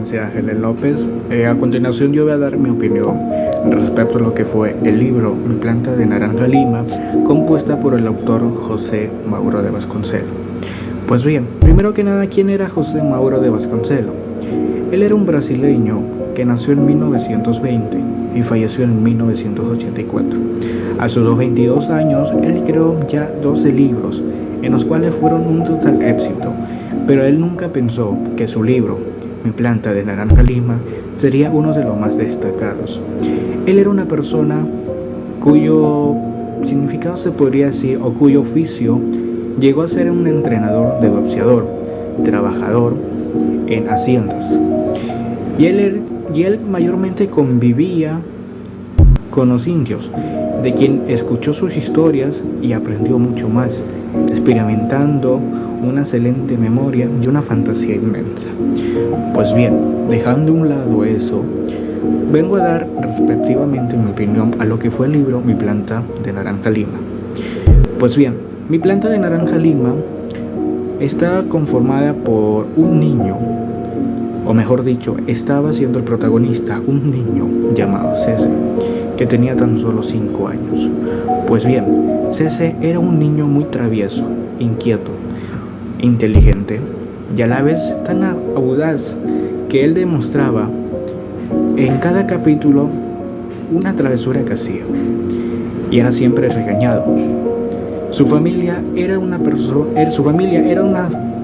Valencia Ángeles López. A continuación yo voy a dar mi opinión respecto a lo que fue el libro Mi planta de naranja lima, compuesta por el autor José Mauro de Vasconcelos. Pues bien, primero que nada, ¿quién era José Mauro de Vasconcelos? Él era un brasileño que nació en 1920 y falleció en 1984. A sus 22 años, él creó ya 12 libros, en los cuales fueron un total éxito, pero él nunca pensó que su libro, Mi planta de naranja lima, sería uno de los más destacados. Él era una persona cuyo significado se podría decir, o cuyo oficio llegó a ser un entrenador de boxeador, trabajador en haciendas. Y él mayormente convivía con los indios, de quien escuchó sus historias y aprendió mucho más, experimentando una excelente memoria y una fantasía inmensa. Pues bien, dejando a un lado eso, vengo a dar respectivamente mi opinión a lo que fue el libro Mi planta de naranja lima. Pues bien, Mi planta de naranja lima está conformada por un niño, o mejor dicho, estaba siendo el protagonista un niño llamado Cese, que tenía tan solo 5 años. Pues bien, Cese era un niño muy travieso, inquieto, inteligente y a la vez tan audaz que él demostraba en cada capítulo una travesura que hacía y era siempre regañado. Su familia era una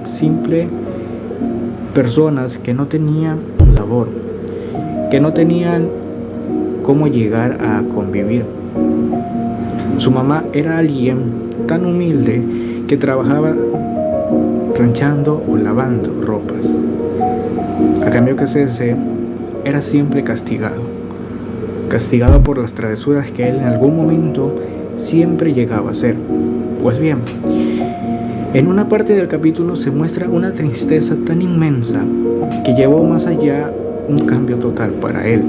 simple personas que no tenían labor, que no tenían cómo llegar a convivir. Su mamá era alguien tan humilde que trabajaba planchando o lavando ropas. A cambio que Cese era siempre castigado por las travesuras que él en algún momento siempre llegaba a hacer. Pues bien, en una parte del capítulo se muestra una tristeza tan inmensa que llevó más allá un cambio total para él,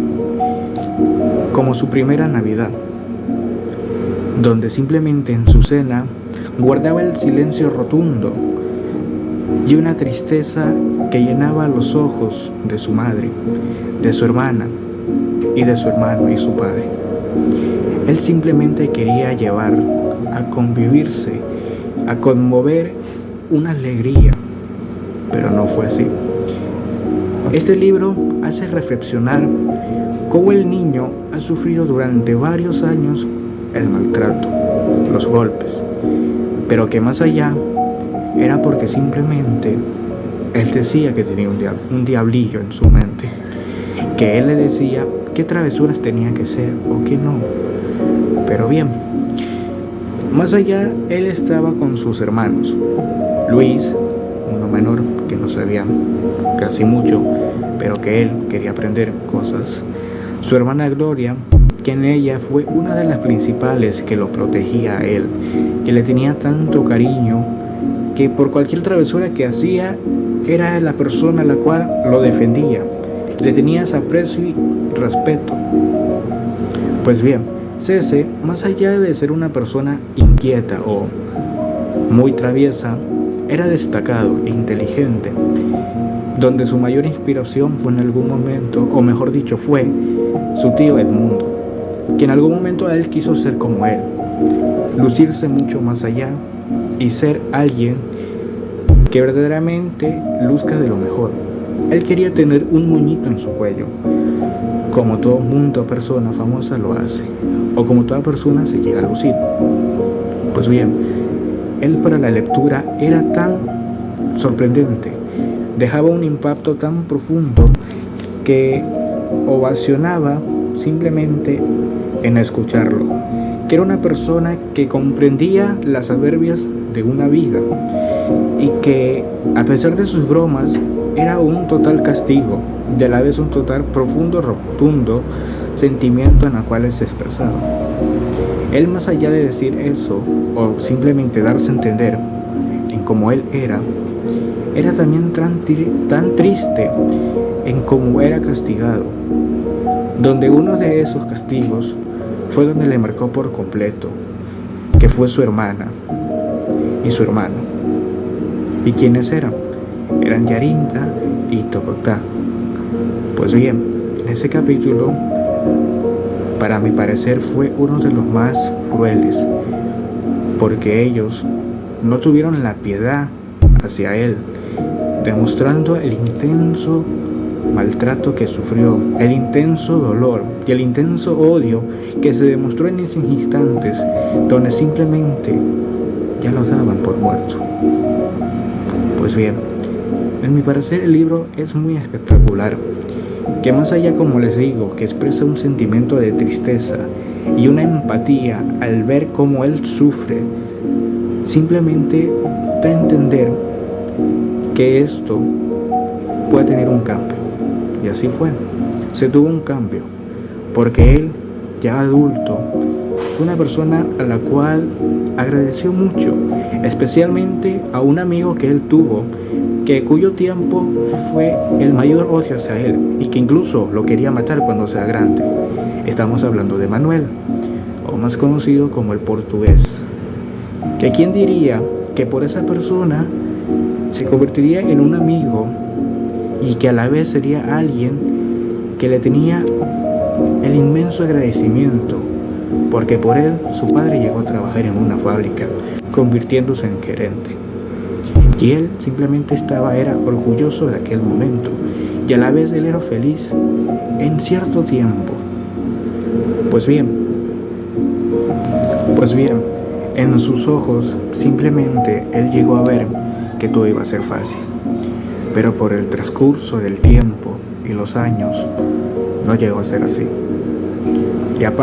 como su primera Navidad, donde simplemente en su cena guardaba el silencio rotundo y una tristeza que llenaba los ojos de su madre, de su hermana y de su hermano y su padre. Él simplemente quería llevar a convivirse, a conmover una alegría, pero no fue así. Este libro hace reflexionar cómo el niño ha sufrido durante varios años el maltrato, los golpes, pero que más allá era porque simplemente él decía que tenía un diablillo en su mente, que él le decía qué travesuras tenía que ser o qué no. Pero bien, más allá él estaba con sus hermanos, Luis, uno menor que no sabía casi mucho, pero que él quería aprender cosas, su hermana Gloria, quien ella fue una de las principales que lo protegía a él, que le tenía tanto cariño, que por cualquier travesura que hacía, era la persona a la cual lo defendía, le tenía ese aprecio y respeto. Pues bien, Cese, más allá de ser una persona inquieta o muy traviesa, era destacado e inteligente, donde su mayor inspiración fue en algún momento, o mejor dicho, fue su tío Edmundo, que en algún momento a él quiso ser como él, lucirse mucho más allá y ser alguien que verdaderamente luzca de lo mejor. Él quería tener un moñito en su cuello, como todo mundo, persona famosa lo hace, o como toda persona se llega a lucir. Pues bien, él para la lectura era tan sorprendente, dejaba un impacto tan profundo que ovacionaba simplemente en escucharlo, que era una persona que comprendía las adverbias de una vida y que a pesar de sus bromas era un total castigo, de a la vez un total profundo, rotundo sentimiento en el cual se expresaba. Él, más allá de decir eso o simplemente darse a entender en cómo él era también tan triste en cómo era castigado, donde uno de esos castigos fue donde le marcó por completo, que fue su hermana y su hermano. ¿Y quiénes eran? Eran Yarinta y Tocotá. Pues bien, en ese capítulo, para mi parecer, fue uno de los más crueles, porque ellos no tuvieron la piedad hacia él, demostrando el intenso maltrato que sufrió, el intenso dolor y el intenso odio que se demostró en esos instantes donde simplemente ya lo daban por muerto. Pues bien, en mi parecer el libro es muy espectacular, que más allá, como les digo, que expresa un sentimiento de tristeza y una empatía al ver cómo él sufre, simplemente da a entender que esto puede tener un cambio. Y así fue, se tuvo un cambio, porque él, ya adulto, fue una persona a la cual agradeció mucho, especialmente a un amigo que él tuvo, cuyo tiempo fue el mayor odio hacia él y que incluso lo quería matar cuando sea grande. Estamos hablando de Manuel, o más conocido como el portugués, que quién diría que por esa persona se convertiría en un amigo y que a la vez sería alguien que le tenía el inmenso agradecimiento, porque por él su padre llegó a trabajar en una fábrica, convirtiéndose en gerente. Y él simplemente era orgulloso de aquel momento, y a la vez él era feliz en cierto tiempo. Pues bien, en sus ojos simplemente él llegó a ver que todo iba a ser fácil, pero por el transcurso del tiempo y los años no llegó a ser así. Y aparte,